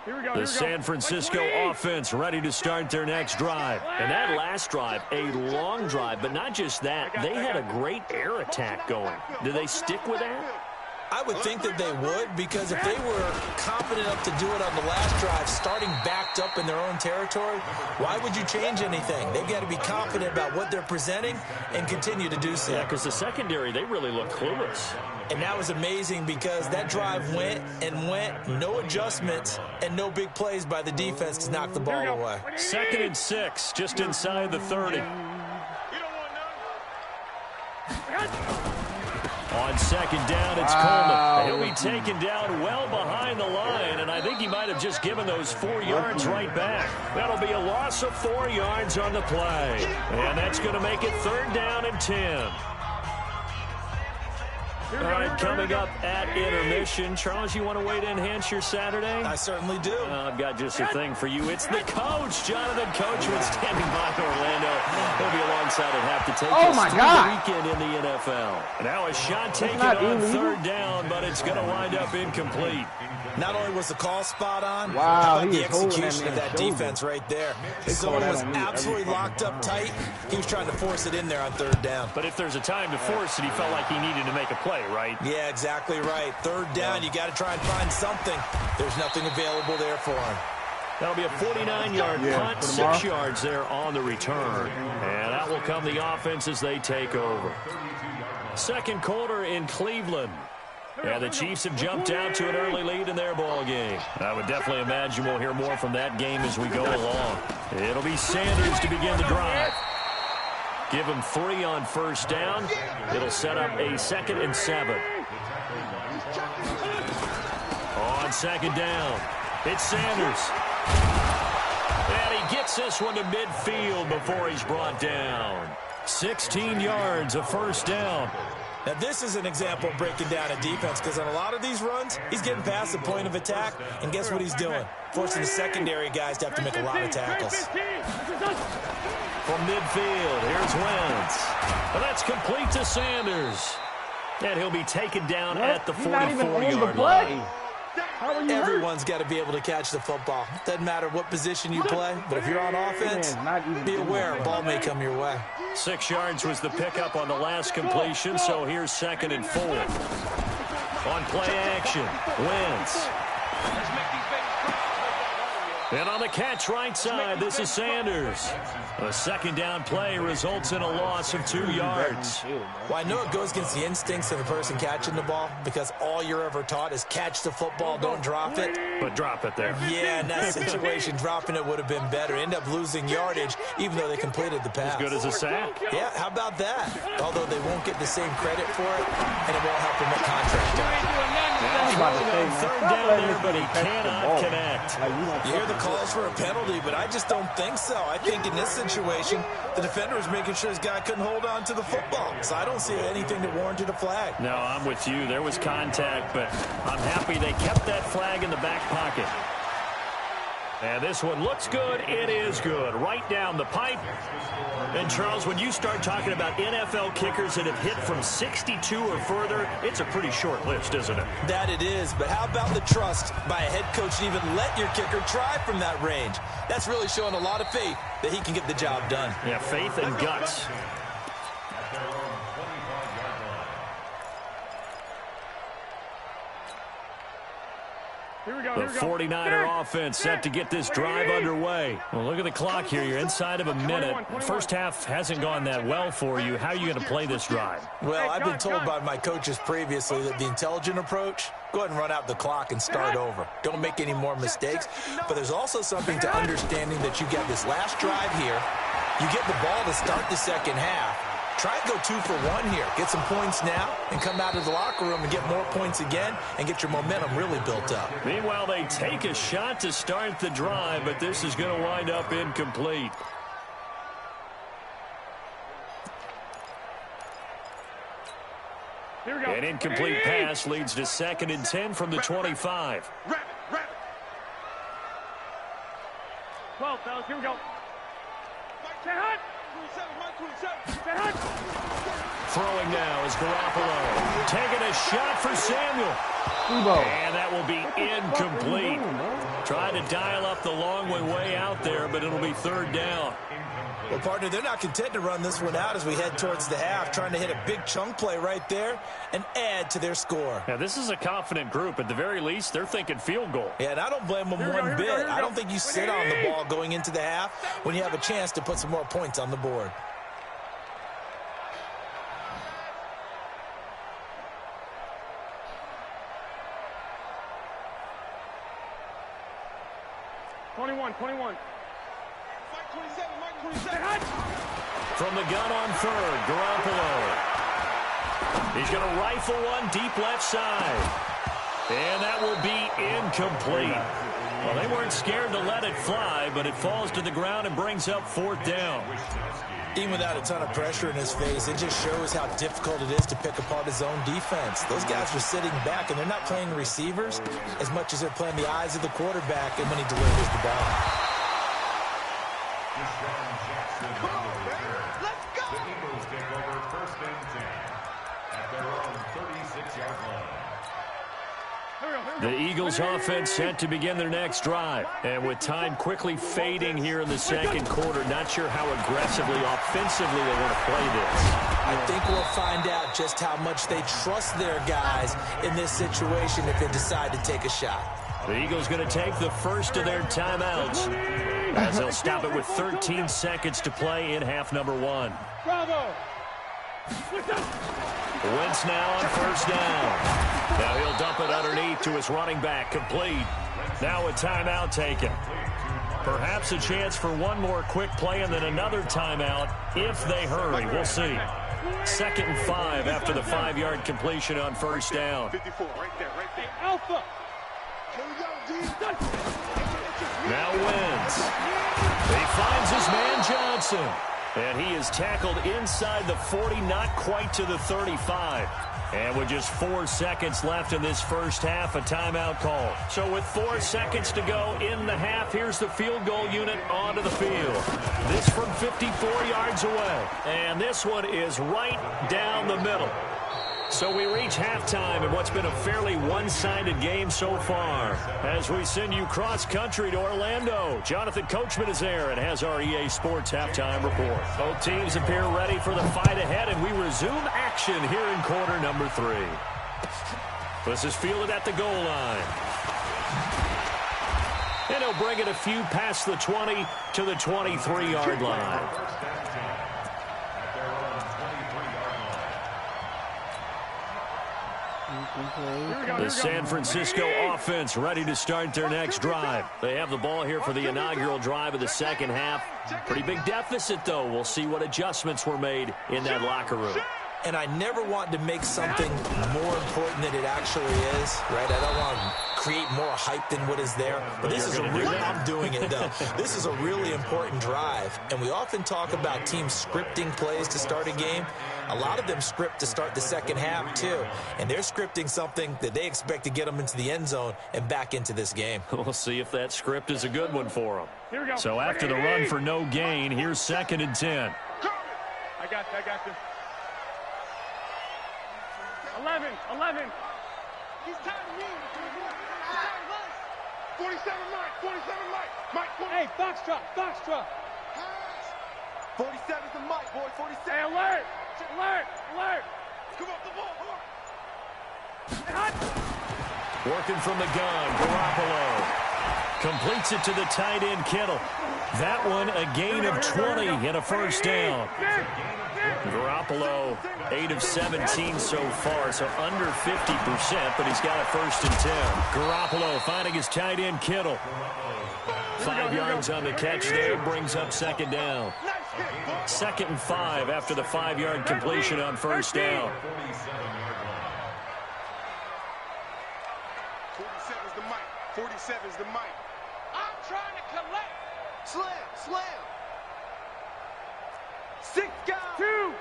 The San Francisco offense ready to start their next drive. And that last drive, a long drive, but not just that. They had a great air attack going. Do they stick with that? I would think that they would, because if they were confident enough to do it on the last drive, starting backed up in their own territory, why would you change anything? They've got to be confident about what they're presenting and continue to do so. Yeah, because the secondary, they really look clueless. And that was amazing because that drive went and went, no adjustments, and no big plays by the defense to knock the ball away. 2nd and 6, just inside the 30. On 2nd down, it's Coleman. He'll be taken down well behind the line, and I think he might have just given those 4 yards right back. That'll be a loss of 4 yards on the play. And that's going to make it 3rd down and 10. All right, coming up at intermission. Charles, you want to wait to enhance your Saturday? I certainly do. I've got just a thing for you. It's the coach, Jonathan Coachman, standing by Orlando. He'll be alongside at half to take us through the weekend in the NFL. Now a shot taken on 3rd down, but it's going to wind up incomplete. Not only was the call spot on, wow, but the execution of that defense right there. Zone was absolutely locked up tight. He was trying to force it in there on 3rd down. But if there's a time to force it, he felt like he needed to make a play, right? Yeah, exactly right. 3rd down, you got to try and find something. There's nothing available there for him. That'll be a 49-yard punt, 6 yards there on the return. And that will come the offense as they take over. 2nd quarter in Cleveland. Yeah, the Chiefs have jumped out to an early lead in their ball game. I would definitely imagine we'll hear more from that game as we go along. It'll be Sanders to begin the drive. Give him 3 on 1st down. It'll set up a 2nd and 7. On 2nd down, it's Sanders. And he gets this one to midfield before he's brought down. 16 yards, a 1st down. Now, this is an example of breaking down a defense, because on a lot of these runs, he's getting past the point of attack, and guess what he's doing? Forcing the secondary guys to have to make a lot of tackles. From midfield, here's Wentz. Well, that's complete to Sanders. And he'll be taken down at the 44-yard line. Everyone's got to be able to catch the football. Doesn't matter what position you play, but if you're on offense, be aware a ball may come your way. 6 yards was the pickup on the last completion, so here's 2nd and 4. On play action, Wentz. And on the catch right side, this is Sanders. A 2nd down play results in a loss of 2 yards. Well, I know it goes against the instincts of the person catching the ball, because all you're ever taught is catch the football, don't drop it. But drop it there. Yeah, in that situation, dropping it would have been better. End up losing yardage, even though they completed the pass. As good as a sack. Yeah, how about that? Although they won't get the same credit for it, and it won't help them at contract time. On 3rd down there, but he cannot connect. You hear the calls for a penalty, but I just don't think so. I think in this situation, the defender was making sure his guy couldn't hold on to the football. So I don't see anything that warranted a flag. No, I'm with you. There was contact, but I'm happy they kept that flag in the back pocket. And this one looks good. It is good. Right down the pipe. And, Charles, when you start talking about NFL kickers that have hit from 62 or further, it's a pretty short list, isn't it? That it is. But how about the trust by a head coach to even let your kicker try from that range? That's really showing a lot of faith that he can get the job done. Yeah, faith and guts. The 49er offense set to get this drive underway. Well, look at the clock here. You're inside of a minute. First half hasn't gone that well for you. How are you going to play this drive? Well, I've been told by my coaches previously that the intelligent approach, go ahead and run out the clock and start over. Don't make any more mistakes. But there's also something to understanding that you get this last drive here. You get the ball to start the second half. Try and go 2 for 1 here. Get some points now and come out of the locker room and get more points again and get your momentum really built up. Meanwhile, they take a shot to start the drive, but this is going to wind up incomplete. An incomplete pass leads to 2nd and 10 from the 25. 12, fellas, here we go. Throwing now is Garoppolo. Taking a shot for Samuel. And that will be incomplete. Tried to dial up the long way out there, but it'll be third down. Well, partner, they're not content to run this one out as we head towards the half, trying to hit a big chunk play right there and add to their score. Yeah, this is a confident group. At the very least, they're thinking field goal. Yeah, and I don't blame them one bit. I don't think you sit on the ball going into the half when you have a chance to put some more points on the board. From the gun on third, Garoppolo. He's going to rifle one deep left side. And that will be incomplete. Well, they weren't scared to let it fly, but it falls to the ground and brings up fourth down. Even without a ton of pressure in his face, it just shows how difficult it is to pick apart his own defense. Those guys are sitting back, and they're not playing receivers as much as they're playing the eyes of the quarterback and when he delivers the ball. The Eagles offense set to begin their next drive. And with time quickly fading here in the second quarter, not sure how aggressively, offensively they want to play this. I think we'll find out just how much they trust their guys in this situation if they decide to take a shot. The Eagles going to take the first of their timeouts as they'll stop it with 13 seconds to play in half number one. Bravo! Wentz now on first down. Now he'll dump it underneath to his running back, complete. Now a timeout taken. Perhaps a chance for one more quick play and then another timeout if they hurry. We'll see. 2nd and 5 after the 5-yard completion on first down. 54, right there. Alpha! Now Wentz. He finds his man Johnson. And he is tackled inside the 40, not quite to the 35. And with just 4 seconds left in this first half, a timeout call. So with 4 seconds to go in the half, here's the field goal unit onto the field. This from 54 yards away. And this one is right down the middle. So we reach halftime in what's been a fairly one-sided game so far. As we send you cross-country to Orlando, Jonathan Coachman is there and has our EA Sports halftime report. Both teams appear ready for the fight ahead, and we resume action here in quarter number 3. This is fielded at the goal line. And he'll bring it a few past the 20 to the 23-yard line. The San Francisco offense ready to start their next drive. They have the ball here for the inaugural drive of the second half. Pretty big deficit, though. We'll see what adjustments were made in that locker room. And I never want to make something more important than it actually is, right? I don't want to create more hype than what is there. But this is a really, I'm doing it, though. This is a really important drive. And we often talk about teams scripting plays to start a game. A lot of them script to start the second half, too. And they're scripting something that they expect to get them into the end zone and back into this game. We'll see if that script is a good one for them. So after the run for no gain, here's 2nd and 10. I got this. 11. He's tired of me. 47 Mike. Hey, Foxtrot. 47's the Mike, boy. 47. Hey, alert. Come off the ball. Working from the gun, Garoppolo completes it to the tight end, Kittle. That one a gain of 20 and a first down. Garoppolo, 8 of 17 so far, so under 50%, but he's got a 1st and 10. Garoppolo finding his tight end, Kittle. 5 yards on the catch there, brings up 2nd down. 2nd and 5 after the 5-yard completion on first down. 47's the mic. I'm trying to collect. Slam. 6 guys. 2.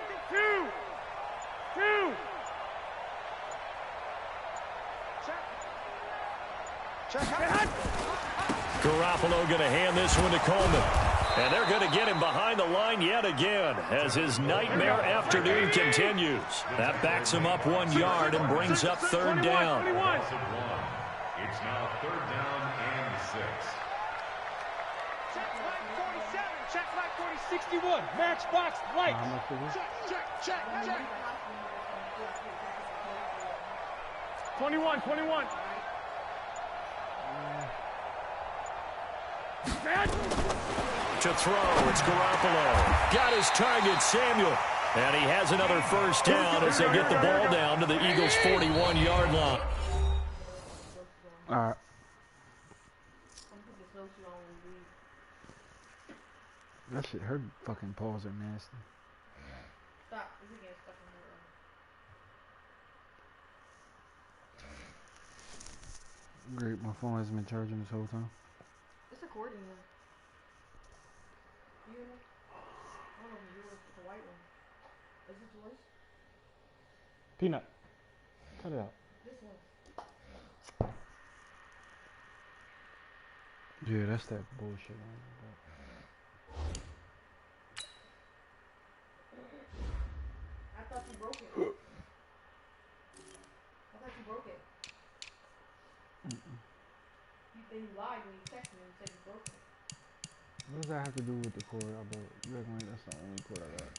Check. Garoppolo going to hand this one to Coleman. And they're going to get him behind the line yet again as his nightmare afternoon continues. That backs him up 1 yard and brings up 3rd down. It's now 3rd down and 6. 61. Matchbox light. Check. 21. To throw, it's Garoppolo. Got his target, Samuel. And he has another first down as they get the ball down to the Eagles' 41-yard line. All right. That shit, her fucking paws are nasty. Stop. We're getting stuck in the Great, my phone hasn't been charging this whole time. It's recording now. You hear me? I don't know if yours, the white one. Is it yours? Peanut, cut it out. This one. Yeah, that's that bullshit. I thought you broke it. Then you lied when you texted me and said you broke it. What does that have to do with the cord I bought? You act like that's the only cord I got.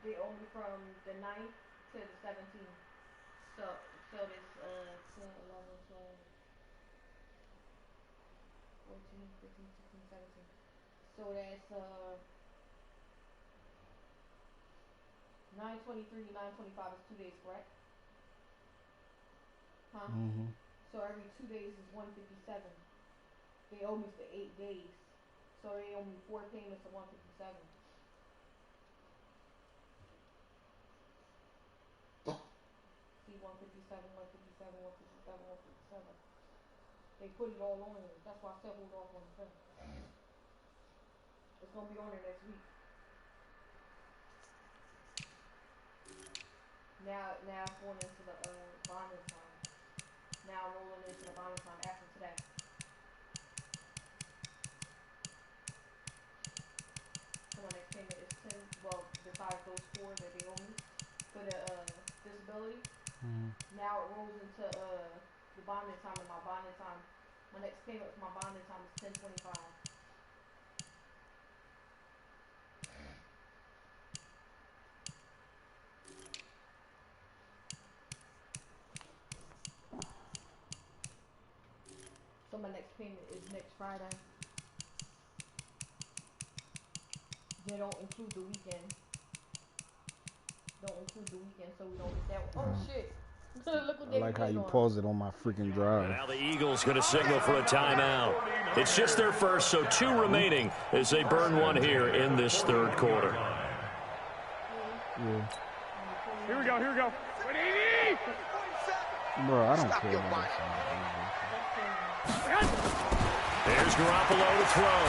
They owe me from the 9th to the 17th. So this 10, 11, 12, 14, 15, 16, 17. So that's 9/23, 9/25 is 2 days, correct? Huh? Mm-hmm. So every 2 days is 157. They owe me for 8 days. So they owe me 4 payments of 157. See, 157, 157, 157, 157. They put it all on there. That's why I said hold off on the thing. It's gonna be on there next week. Now it's going into the bonding time. Now I'm rolling into the bonding time after today. So my next payment is 10. Well, besides those 4 that they owe me for the disability. Mm-hmm. Now it rolls into the bonding time, and my bonding time. My next payment for my bonding time is 10/25. So my next payment is next Friday. They don't include the weekend. So we don't get that one. Oh shit. Look what I like how you pause it on my freaking drive. Now the Eagles going to signal for a timeout. It's just their first, so 2 remaining as they burn one here in this third quarter. Yeah. Here we go. 180! Bro, I don't care about that. There's Garoppolo to throw.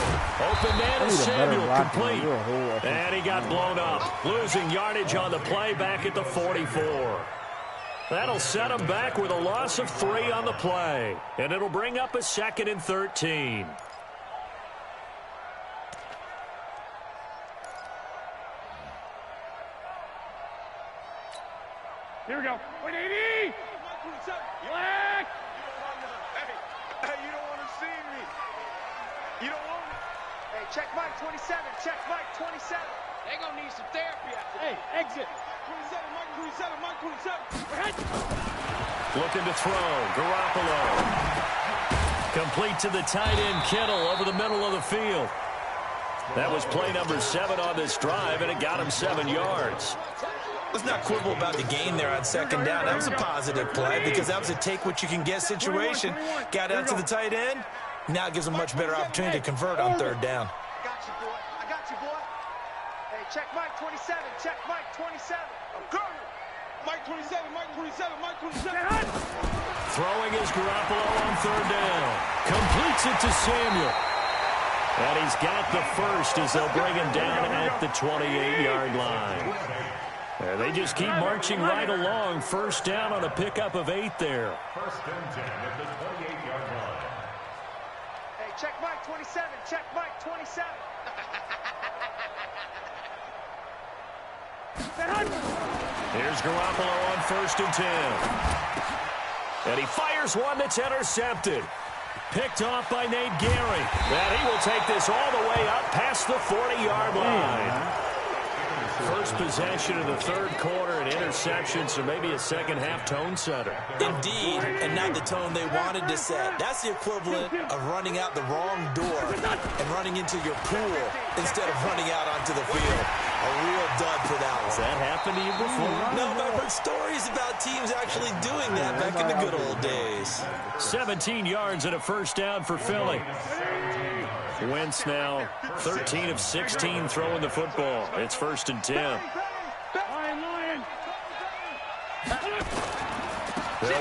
Open man is Samuel, complete. And he got blown up. Losing yardage on the play back at the 44. That'll set him back with a loss of 3 on the play. And it'll bring up a 2nd and 13. Here we go. 180! Black! Hey, you don't want to see me. You don't want me. Hey, check Mike 27. Check Mike 27. They're going to need some therapy after Hey, exit. 27, Mike 27, Mike 27. Looking to throw. Garoppolo. Complete to the tight end, Kittle, over the middle of the field. That was play number 7 on this drive, and it got him 7 yards. Let's not quibble about the gain there on second down. That was a positive play because that was a take-what-you-can-get situation. Got out to the tight end. Now it gives them a much better opportunity to convert on third down. I got you, boy. I got you, boy. Hey, check Mike 27. Check Mike 27. I'm coming. Mike 27, Mike 27, Mike 27. Throwing is Garoppolo on third down. Completes it to Samuel. And he's got the first as they'll bring him down at the 28-yard line. And they just keep marching right along. First down on a pickup of 8 there. First and 10 at the 28-yard line. Hey, check Mike 27. Check Mike 27. Here's Garoppolo on first and 10. And he fires one that's intercepted. Picked off by Nate Gehring. And he will take this all the way up past the 40-yard line. First possession of the third quarter, an interception, so maybe a second-half tone setter. Indeed, and not the tone they wanted to set. That's the equivalent of running out the wrong door and running into your pool instead of running out onto the field. A real dud for that one. Has that happened to you before? No, but I've heard stories about teams actually doing that back in the good old days. 17 yards and a first down for Philly. Wentz now 13 of 16 throwing the football. It's first and 10. They'll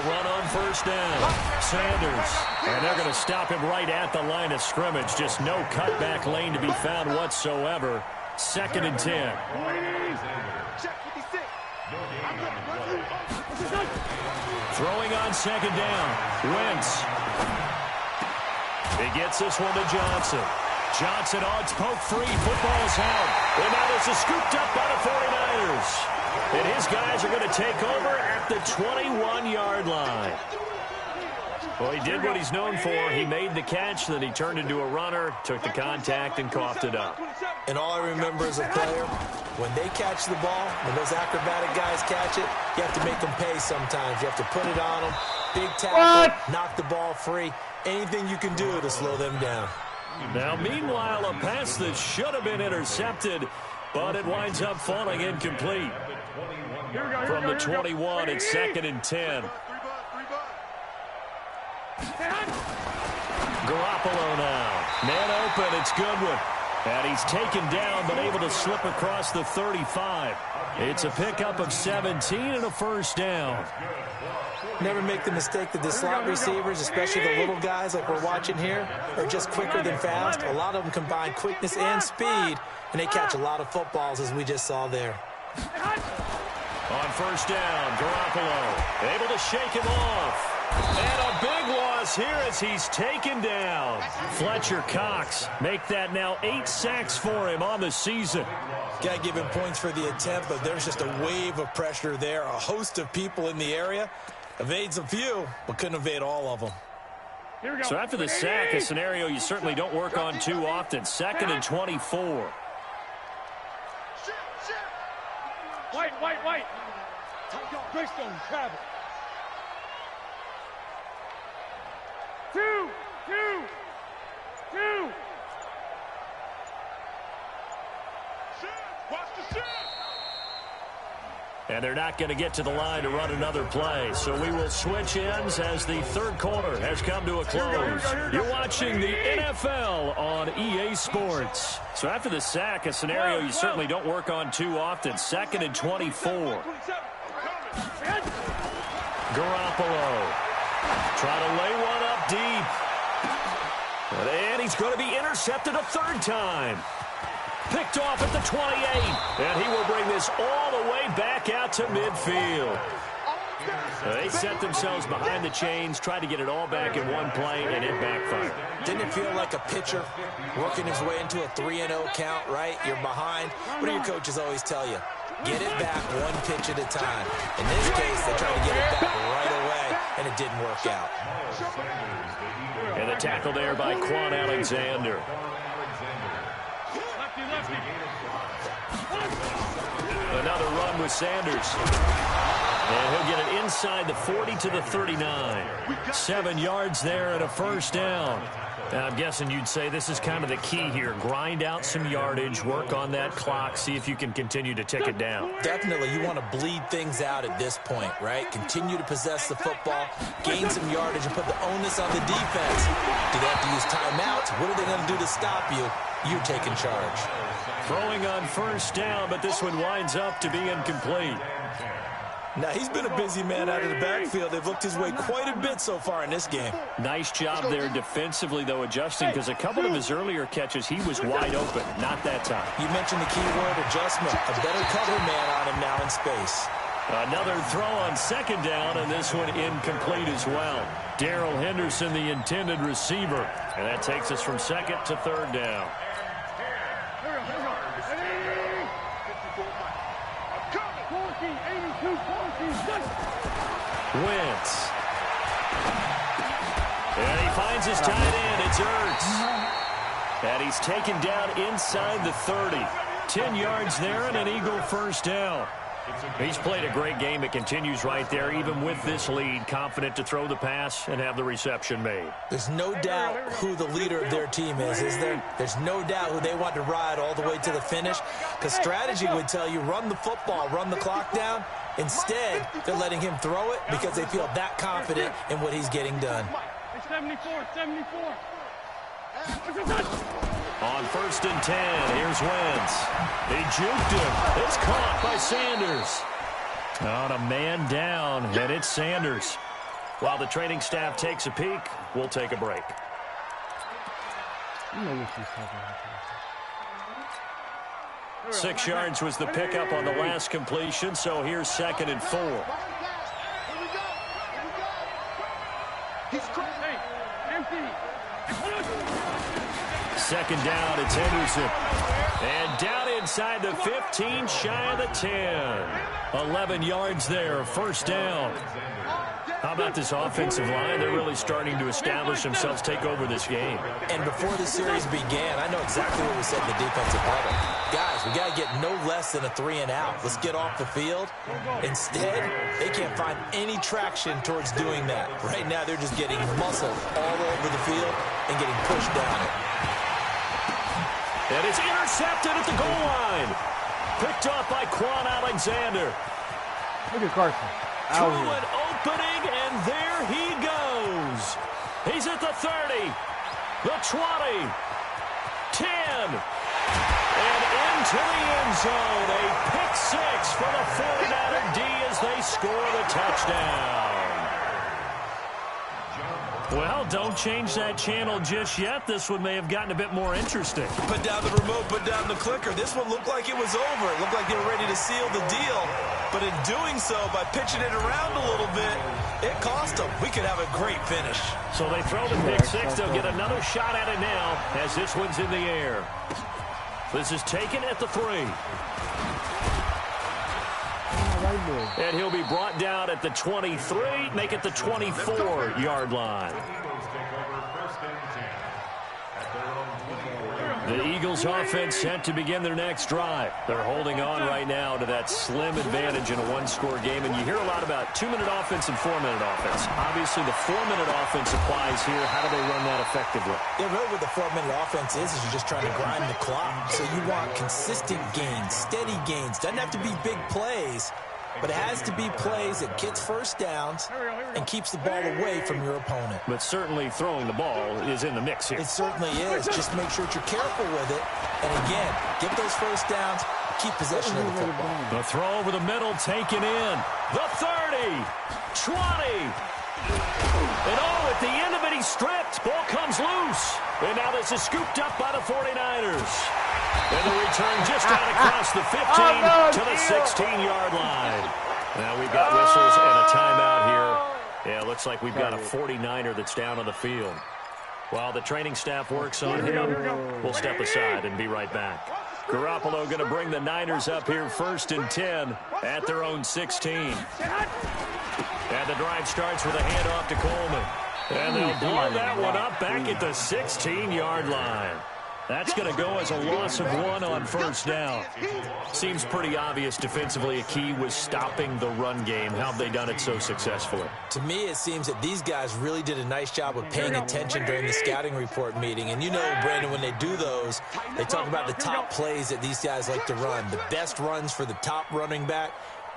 run on first down. Sanders. And they're going to stop him right at the line of scrimmage. Just no cutback lane to be found whatsoever. Second and 10. Throwing on second down. Wentz. He gets this one to Johnson. Johnson, it's poked free. Football's out. And now this is scooped up by the 49ers. And his guys are going to take over at the 21-yard line. Well, he did what he's known for. He made the catch, then he turned into a runner, took the contact, and coughed it up. And all I remember as a player, when they catch the ball, when those acrobatic guys catch it, you have to make them pay sometimes. You have to put it on them. Big tackle, knock the ball free. Anything you can do to slow them down. Now, meanwhile, a pass that should have been intercepted, but it winds up falling incomplete. From the 21, it's second and 10. Garoppolo now. Man open, it's Goodwin. And he's taken down, but able to slip across the 35. It's a pickup of 17 and a first down. Never make the mistake that the slot receivers, especially the little guys like we're watching here, are just quicker than fast. A lot of them combine quickness and speed, and they catch a lot of footballs, as we just saw there. On first down, Garoppolo able to shake him off. And a big loss here as he's taken down. Fletcher Cox make that now 8 sacks for him on the season. Got to give him points for the attempt, but there's just a wave of pressure there. A host of people in the area. Evades a few, but couldn't evade all of them. So after the sack, a scenario you certainly don't work on too often. Second and 24. White. Greystone, grab it. 2. Watch the shit. And they're not going to get to the line to run another play. So we will switch ends as the third quarter has come to a close. You're watching the NFL on EA Sports. So after the sack, a scenario you certainly don't work on too often. Second and 24. Garoppolo. Try to lay one up deep. And he's going to be intercepted a third time. Picked off at the 28. And he will bring this all the way back out to midfield. They set themselves behind the chains, tried to get it all back in one play, and it backfired. Didn't it feel like a pitcher working his way into a 3-0 count, right? You're behind. What do your coaches always tell you? Get it back one pitch at a time. In this case, they tried to get it back right away, and it didn't work out. And the tackle there by Quan Alexander. Another run with Sanders. And he'll get it inside the 40 to the 39. 7 yards there and a first down. I'm guessing you'd say this is kind of the key here. Grind out some yardage, work on that clock, see if you can continue to tick it down. Definitely, you want to bleed things out at this point, right? Continue to possess the football, gain some yardage, and put the onus on the defense. Do they have to use timeouts? What are they going to do to stop you? You're taking charge. Throwing on first down, but this one winds up to be incomplete. Now, he's been a busy man out of the backfield. They've looked his way quite a bit so far in this game. Nice job there defensively, though, adjusting, because a couple of his earlier catches, he was wide open. Not that time. You mentioned the key word, adjustment. A better cover man on him now in space. Another throw on second down, and this one incomplete as well. Darrell Henderson, the intended receiver. And that takes us from second to third down. Wentz. And he finds his tight end. It's Ertz. And he's taken down inside the 30. 10 yards there and an Eagle first down. He's played a great game. It continues right there, even with this lead, confident to throw the pass and have the reception made. There's no doubt who the leader of their team is there? There's no doubt who they want to ride all the way to the finish, because strategy would tell you run the football, run the clock down. Instead, they're letting him throw it because they feel that confident in what he's getting done. 74. On first and 10, here's Wentz. He juked him. It's caught by Sanders. On a man down, and it's Sanders. While the training staff takes a peek, we'll take a break. You know what she's talking about. 6 yards was the pickup on the last completion, so here's second and 4. Second down, it's Henderson. And down inside the 15, shy of the 10. 11 yards there, first down. How about this offensive line? They're really starting to establish themselves, take over this game. And before the series began, I know exactly what we said in the defensive huddle. Guys, we got to get no less than a 3-and-out. Let's get off the field. Instead, they can't find any traction towards doing that. Right now, they're just getting muscled all over the field and getting pushed down it. And it's intercepted at the goal line. Picked off by Quan Alexander. Look at Carson. Through an opening, and there he goes. He's at the 30, the 20, 10, and into the end zone. A pick six for the 49er D as they score the touchdown. Well, don't change that channel just yet. This one may have gotten a bit more interesting. Put down the remote, put down the clicker. This one looked like it was over. It looked like they were ready to seal the deal. But in doing so, by pitching it around a little bit, it cost them. We could have a great finish. So they throw the pick six. They'll get another shot at it now as this one's in the air. This is taken at the 3. And he'll be brought down at the 23, make it the 24-yard line. The Eagles offense set to begin their next drive. They're holding on right now to that slim advantage in a one-score game. And you hear a lot about 2-minute offense and 4-minute offense. Obviously, the 4-minute offense applies here. How do they run that effectively? Yeah, really what the 4-minute offense is you're just trying to grind the clock. So you want consistent gains, steady gains. Doesn't have to be big plays, but it has to be plays that gets first downs and keeps the ball away from your opponent. But certainly throwing the ball is in the mix here. It certainly is. Just make sure that you're careful with it. And again, get those first downs, keep possession of the football. The throw over the middle taken in. The 30, 20. And at the end of it, he's stripped. Ball comes loose. And now this is scooped up by the 49ers. And the return just out across the 15 to the 16-yard line. Now we've got whistles and a timeout here. Yeah, it looks like we've got a 49er that's down on the field. While the training staff works on him, we'll step aside and be right back. Garoppolo going to bring the Niners up here first and 10 at their own 16. And the drive starts with a handoff to Coleman. And they'll blow that one up back at the 16-yard line. That's going to go as a loss of 1 on first down. Seems pretty obvious defensively a key was stopping the run game. How have they done it so successfully? To me, it seems that these guys really did a nice job of paying attention during the scouting report meeting. And you know, Brandon, when they do those, they talk about the top plays that these guys like to run. The best runs for the top running back,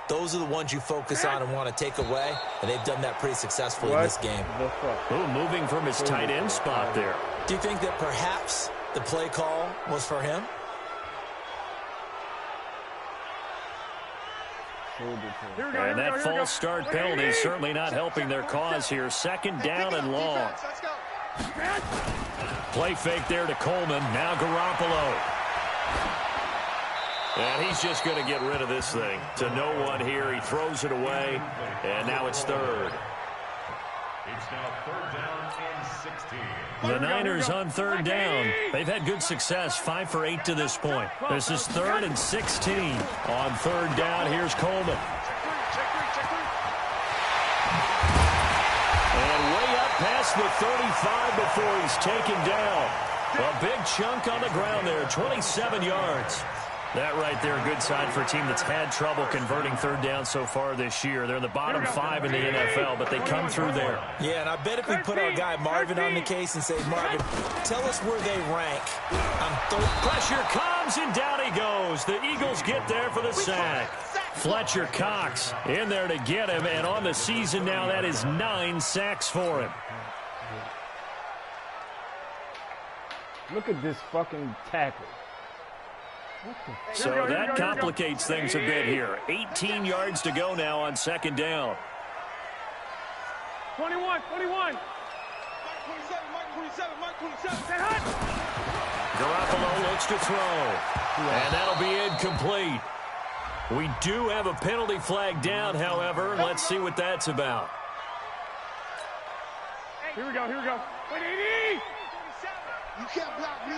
those are the ones you focus on and want to take away. And they've done that pretty successfully in this game. Ooh, moving from his tight end spot there. Do you think that perhaps the play call was for him? And that false start penalty certainly not helping their cause here. Second down and long. Play fake there to Coleman. Now Garoppolo. And he's just going to get rid of this thing. To no one here. He throws it away. And now it's third. It's now third down and 16. The Niners on third down. They've had good success, 5 for 8 to this point. This is 3rd and 16. On third down, here's Coleman. And way up past the 35 before he's taken down. A big chunk on the ground there, 27 yards. That right there, a good sign for a team that's had trouble converting third down so far this year. They're in the bottom 5 in the NFL, but they come through there. Yeah, and I bet if we put our guy Marvin on the case and say, Marvin, tell us where they rank on third. Pressure comes, and down he goes. The Eagles get there for the sack. Fletcher Cox in there to get him, and on the season now, that is 9 sacks for him. Look at this fucking tackle. So that complicates things a bit here. 18 yards to go now on second down. 21. Garoppolo looks to throw. And that'll be incomplete. We do have a penalty flag down, however. Let's see what that's about. Here we go. Wait, 80! You can't block me.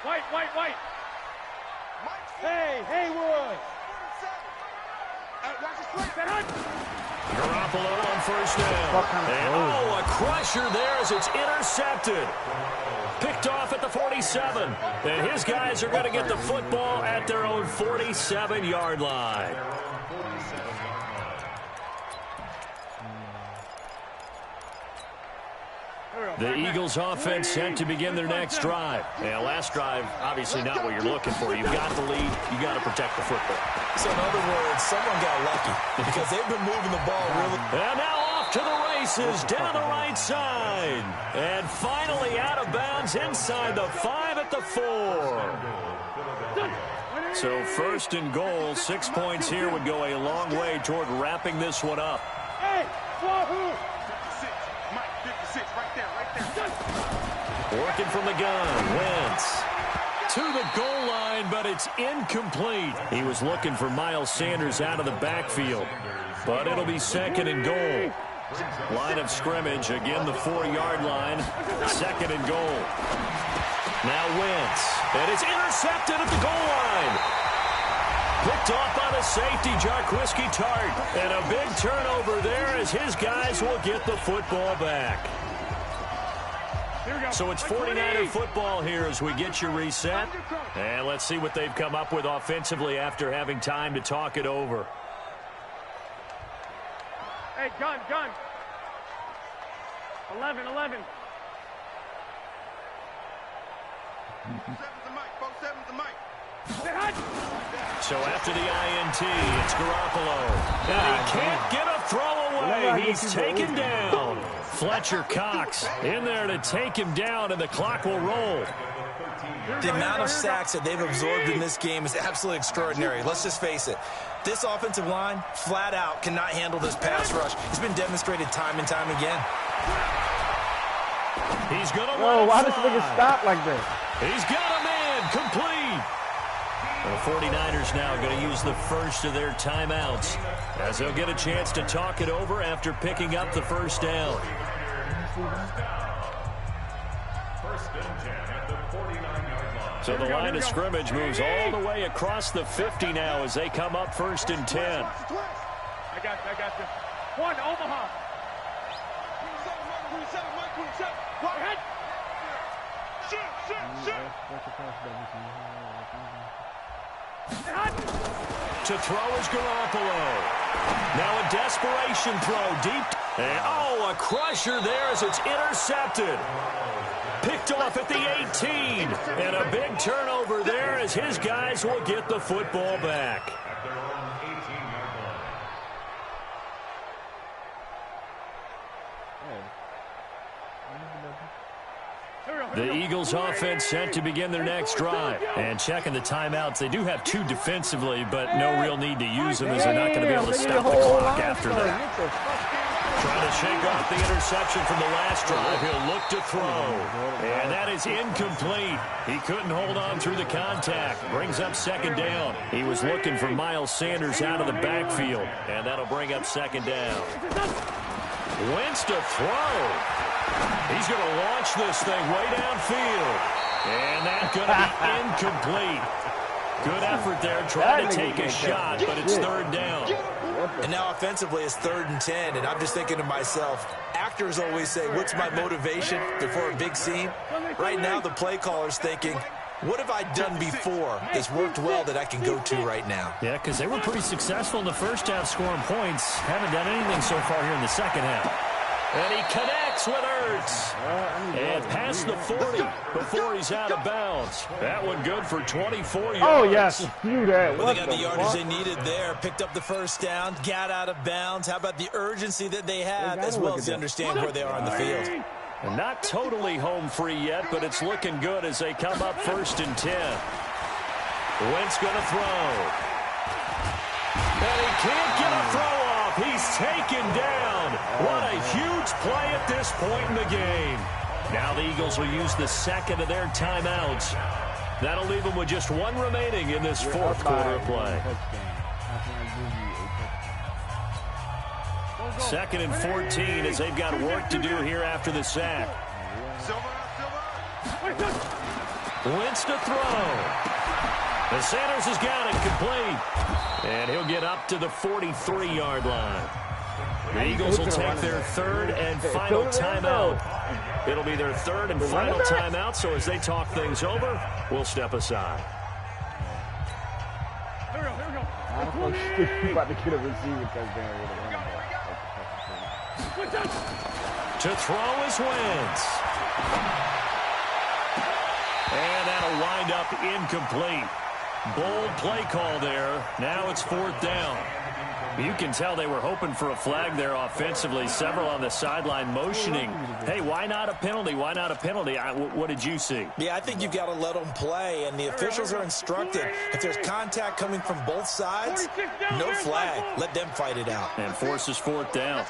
White. Hey, Wood. Garoppolo on first down. And a crusher there as it's intercepted. Picked off at the 47. And his guys are going to get the football at their own 47-yard line. The Eagles offense set to begin their next drive. Yeah, last drive, obviously not what you're looking for. You've got the lead. You got to protect the football. So in other words, someone got lucky because they've been moving the ball really. And now off to the races down the right side. And finally out of bounds inside the 5 at the 4. So first and goal, 6 points here would go a long way toward wrapping this one up. Hey, Wahoo! Working from the gun, Wentz to the goal line, but it's incomplete. He was looking for Miles Sanders out of the backfield, but it'll be second and goal. Line of scrimmage, again the 4-yard line, second and goal. Now Wentz, and it's intercepted at the goal line. Picked off by the safety, Jarquiski Tart, and a big turnover there as his guys will get the football back. So it's 49er football here as we get you reset. And let's see what they've come up with offensively after having time to talk it over. Hey, gun. 11. 7's the mic. So after the INT, it's Garoppolo. And he can't get a throw away. He's taken down. Fletcher Cox in there to take him down, and the clock will roll. The amount of sacks that they've absorbed in this game is absolutely extraordinary. Let's just face it. This offensive line, flat out, cannot handle this pass rush. It's been demonstrated time and time again. He's going to Whoa, why does nigga stop like that? He's got him in, complete. The 49ers now going to use the first of their timeouts as they'll get a chance to talk it over after picking up the first down. First and 10 at the 49-yard line. So the line of scrimmage moves all the way across the 50 now as they come up first and 10. I got you. 1, Omaha. 27. To throw is Garoppolo. Now a desperation throw deep. And, oh, a crusher there as it's intercepted. Picked off at the 18. And a big turnover there as his guys will get the football back. The Eagles offense set to begin their next drive. And checking the timeouts, they do have 2 defensively, but no real need to use them as they're not going to be able to stop the clock after that. Trying to shake off the interception from the last drive. He'll look to throw. And that is incomplete. He couldn't hold on through the contact. Brings up second down. He was looking for Miles Sanders out of the backfield. And that'll bring up second down. Wentz to throw. He's going to launch this thing way downfield. And that's going to be incomplete. Good effort there, trying to take a shot, but it's third down. And now offensively it's 3rd and 10, and I'm just thinking to myself, actors always say, what's my motivation before a big scene? Right now the play caller's thinking, what have I done before that's worked well that I can go to right now? Yeah, because they were pretty successful in the first half scoring points. Haven't done anything so far here in the second half. And he connects with Ertz. And past the 40 before he's out of bounds. That one good for 24 yards. Oh, yes. Do that. Well, they got the yardage they needed there. Picked up the first down. Got out of bounds. How about the urgency that they have as well as to understand where they are on the field? And not totally home free yet, but it's looking good as they come up 1st and 10. Wentz going to throw. And he can't get a throw off. He's taken down. What a huge play at this point in the game. Now the Eagles will use the second of their timeouts. That'll leave them with just 1 remaining in this 4th quarter of play. 2nd and 14 as they've got work to do here after the sack. Wentz to throw. And Sanders has got it complete. And he'll get up to the 43-yard line. The Eagles will take their 3rd and final timeout. It'll be their 3rd and final timeout, so as they talk things over, we'll step aside. Here we go. About to get a receiver touchdown with a running back. To throw is Wentz. And that'll wind up incomplete. Bold play call there. Now it's 4th down. You can tell they were hoping for a flag there offensively. Several on the sideline motioning. Hey, why not a penalty? Why not a penalty? What did you see? Yeah, I think you've got to let them play, and the officials are instructed. If there's contact coming from both sides, no flag. Let them fight it out. And forces 4th down.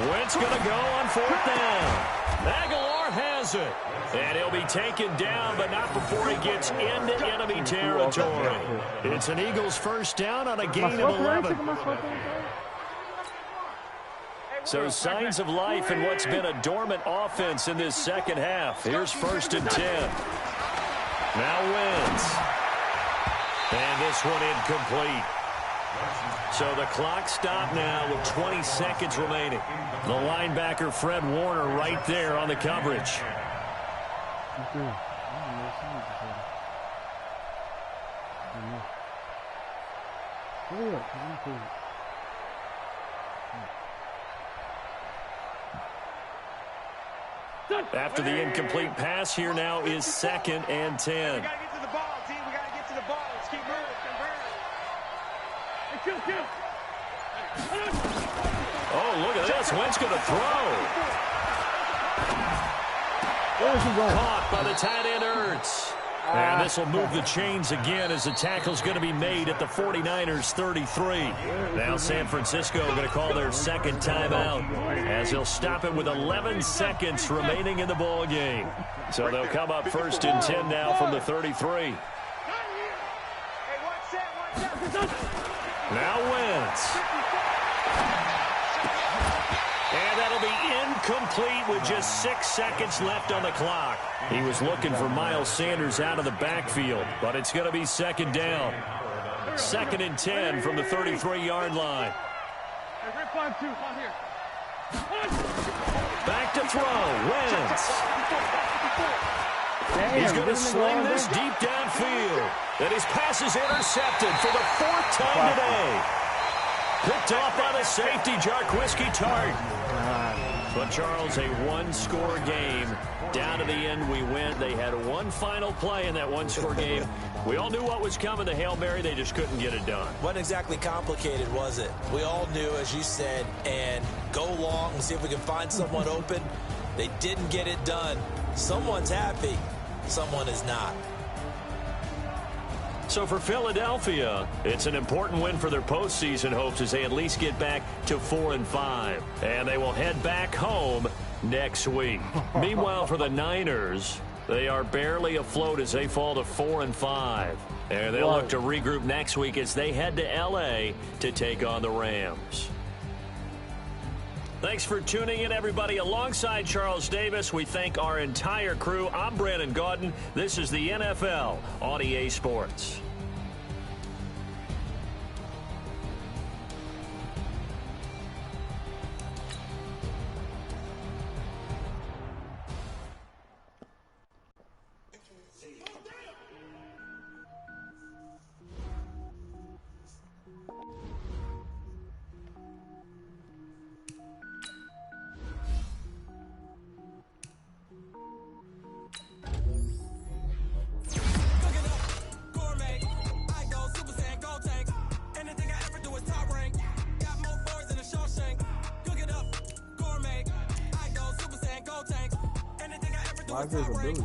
Wentz going to go on 4th down. Aguilar has it. And he'll be taken down, but not before he gets into enemy territory. It's an Eagles first down on a gain of 11. So signs of life in what's been a dormant offense in this second half. Here's 1st and 10. Now Wentz. And this one incomplete. So the clock stopped now with 20 seconds remaining. The linebacker Fred Warner right there on the coverage. After the incomplete pass, here now is 2nd and 10. We got to get to the ball, team. We got to get to the ball. Let's keep moving. Oh, look at this. Wentz going to throw. Caught by the tight end Ertz. And this will move the chains again as the tackle's going to be made at the 49ers 33. Now San Francisco going to call their 2nd timeout as he'll stop it with 11 seconds remaining in the ball game. So they'll come up 1st and 10 now from the 33. Now Wentz. And that'll be incomplete with just 6 seconds left on the clock. He was looking for Miles Sanders out of the backfield, but it's going to be 2nd down. 2nd and 10 from the 33-yard line. Back to throw. Wentz. He's going to sling this deep downfield. And his pass is intercepted for the 4th time today. Picked off by the safety, Jarquiski Tart. But, Charles, a one-score game. Down to the end, we went. They had one final play in that one-score game. We all knew what was coming, the Hail Mary. They just couldn't get it done. Wasn't exactly complicated, was it? We all knew, as you said, and go long and see if we can find someone open. They didn't get it done. Someone's happy. Someone is not. So for Philadelphia, it's an important win for their postseason hopes as they at least get back to 4-5. And they will head back home next week. Meanwhile, for the Niners, they are barely afloat as they fall to 4-5. And they'll look to regroup next week as they head to L.A. to take on the Rams. Thanks for tuning in, everybody. Alongside Charles Davis, we thank our entire crew. I'm Brandon Gaudin. This is the NFL on EA Sports. Why is there a ability?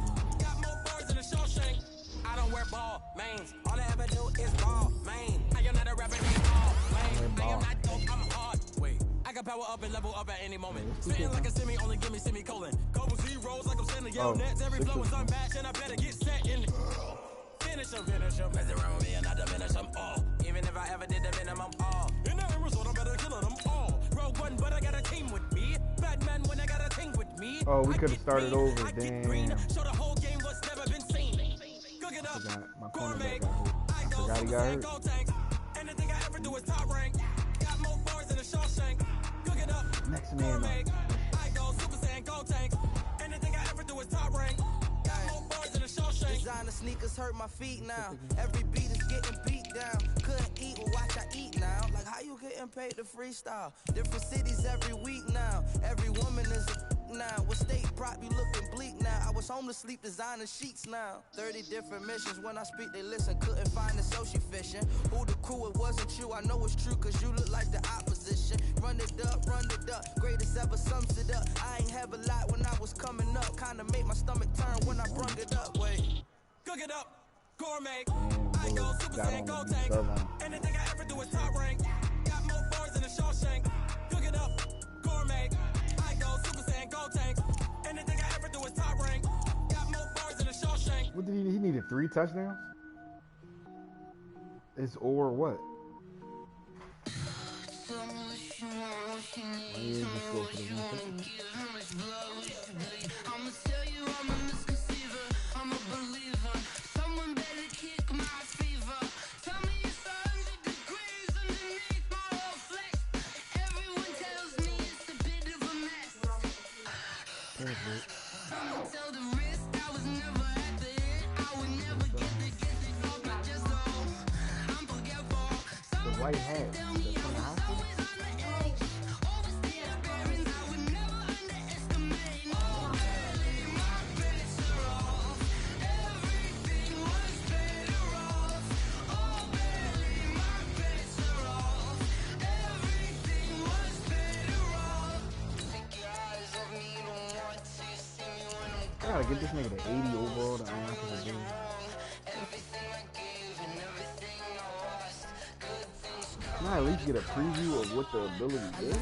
I don't wear ball mains. All I ever do is ball main. I am not a rapper named Ball Main. I am not dope, I'm hard. Wait, I can power up and level up at any moment. Spitting like a semi, only give me semicolon. Couple zeros like I'm sending yellow nets. Every flow is unmatched and I better get set in it. Finish them. Mess around with me and I diminish them all. Even if I ever did the minimum all. In the end result, I'm better killing them all. Rogue One, but I got a team with me. Batman when I got a team with me. Oh, we could have started over. Damn. Show the whole game what's never been seen. Cook it up. My cornerback got hurt. I forgot he got hurt. Anything I ever do is top rank. Got more bars than a Shawshank. Cook it up. Next man. I go Super Saiyan Go Tank. Anything I ever do is top rank. Got more bars than a Shawshank. Designer sneakers hurt my feet now. Every beat is getting beat down. Couldn't eat, well watch I eat now. Like how you getting paid to freestyle? Different cities every week now. Every woman is a now. With state prop, you looking bleak now. I was home to sleep designing sheets now. 30 different missions. When I speak, they listen. Couldn't find the social fishing. Who the crew, it wasn't you. I know it's true, cause you look like the opposition. Run it up. Greatest ever sums it up. I ain't have a lot when I was coming up. Kinda made my stomach turn when I brung it up. Wait. Cook it up. Gourmet. I go Super Saiyan Go Tank. Anything I ever do is top rank. Got more bars than a Shawshank. Cook it up. Gourmet. I go Super Saiyan Go Tank. Anything I ever do is top rank. Got more bars than a Shawshank. What did he need? He needed 3 touchdowns? It's or what? Yeah, just go for the 150. The white hat. That's from the hospital? I gotta get this nigga to 80 overall to unlock his game. Can I at least get a preview of what the ability is?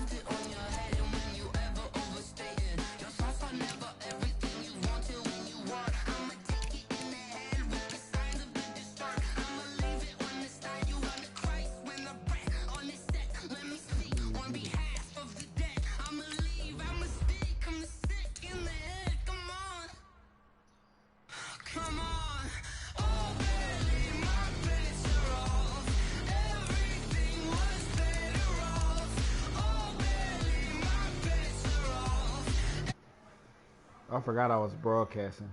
I forgot I was broadcasting.